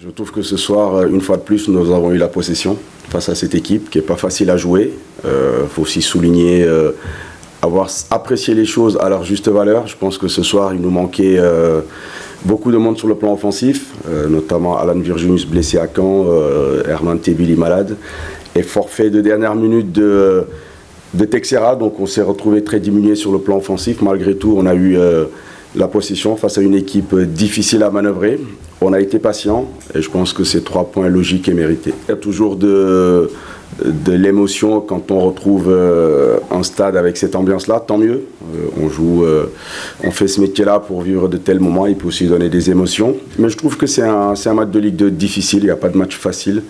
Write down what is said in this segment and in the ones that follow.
Je trouve que ce soir, une fois de plus, nous avons eu la possession face à cette équipe qui n'est pas facile à jouer. Faut aussi souligner avoir apprécié les choses à leur juste valeur. Je pense que ce soir, il nous manquait beaucoup de monde sur le plan offensif, notamment Alan Virjunius blessé à Caen, Herman Tebili malade, et forfait de dernière minute de Texera. Donc on s'est retrouvé très diminué sur le plan offensif. Malgré tout, on a eu la possession face à une équipe difficile à manœuvrer. On a été patient et je pense que c'est 3 points logiques et mérités. Il y a toujours de l'émotion quand on retrouve un stade avec cette ambiance-là, tant mieux. On fait ce métier-là pour vivre de tels moments, il peut aussi donner des émotions. Mais je trouve que c'est un match de Ligue 2 difficile, il n'y a pas de match facile.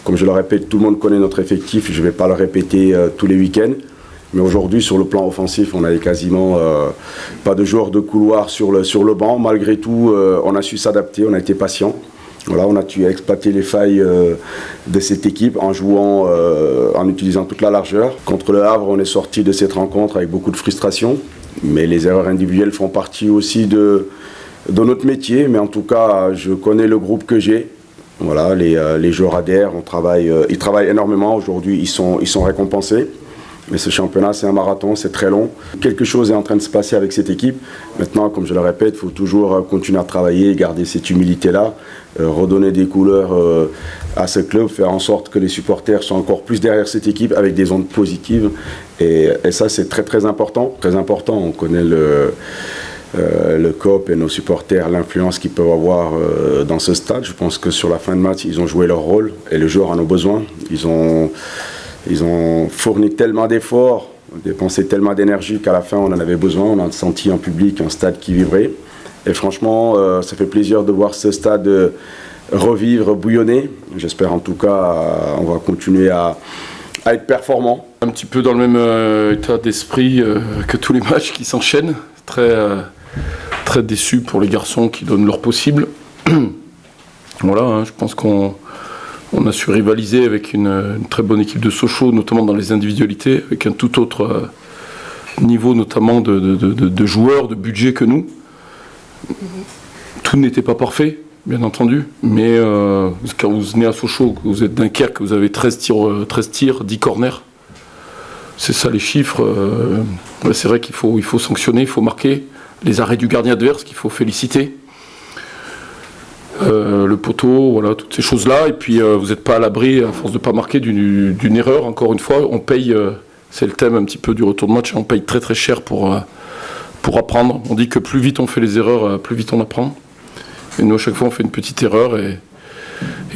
Comme je le répète, tout le monde connaît notre effectif, je ne vais pas le répéter tous les week-ends. Mais aujourd'hui, sur le plan offensif, on n'avait quasiment pas de joueurs de couloir sur le banc. Malgré tout, on a su s'adapter, on a été patient. Voilà, on a su exploiter les failles de cette équipe en jouant, en utilisant toute la largeur. Contre le Havre, on est sorti de cette rencontre avec beaucoup de frustration. Mais les erreurs individuelles font partie aussi de notre métier. Mais en tout cas, je connais le groupe que j'ai. Voilà, les joueurs adhèrent, ils travaillent énormément. Aujourd'hui, ils sont récompensés. Mais ce championnat, c'est un marathon, c'est très long. Quelque chose est en train de se passer avec cette équipe. Maintenant, comme je le répète, il faut toujours continuer à travailler, garder cette humilité-là, redonner des couleurs à ce club, faire en sorte que les supporters soient encore plus derrière cette équipe avec des ondes positives. Et ça, c'est très très important. Très important, on connaît le COP et nos supporters, l'influence qu'ils peuvent avoir dans ce stade. Je pense que sur la fin de match, ils ont joué leur rôle et les joueurs en ont besoin. Ils ont fourni tellement d'efforts, dépensé tellement d'énergie qu'à la fin, on en avait besoin. On a senti en public un stade qui vibrait. Et franchement, ça fait plaisir de voir ce stade revivre, bouillonner. J'espère en tout cas, on va continuer à être performant. Un petit peu dans le même état d'esprit que tous les matchs qui s'enchaînent. Très déçu pour les garçons qui donnent leur possible. Voilà, je pense qu'on a su rivaliser avec une très bonne équipe de Sochaux, notamment dans les individualités, avec un tout autre niveau, notamment de joueurs, de budget que nous. Tout n'était pas parfait, bien entendu, mais quand vous venez à Sochaux, que vous êtes Dunkerque, vous avez 13 tirs, 10 corners. C'est ça les chiffres. C'est vrai qu'il faut sanctionner, il faut marquer. Les arrêts du gardien adverse qu'il faut féliciter. Le poteau, voilà, toutes ces choses-là. Et puis vous n'êtes pas à l'abri, à force de ne pas marquer, d'une erreur. Encore une fois, on paye, c'est le thème un petit peu du retour de match, on paye très très cher pour apprendre. On dit que plus vite on fait les erreurs, plus vite on apprend. Et nous, à chaque fois, on fait une petite erreur. Et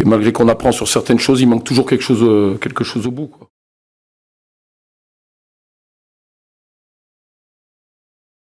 malgré qu'on apprend sur certaines choses, il manque toujours quelque chose au bout, quoi.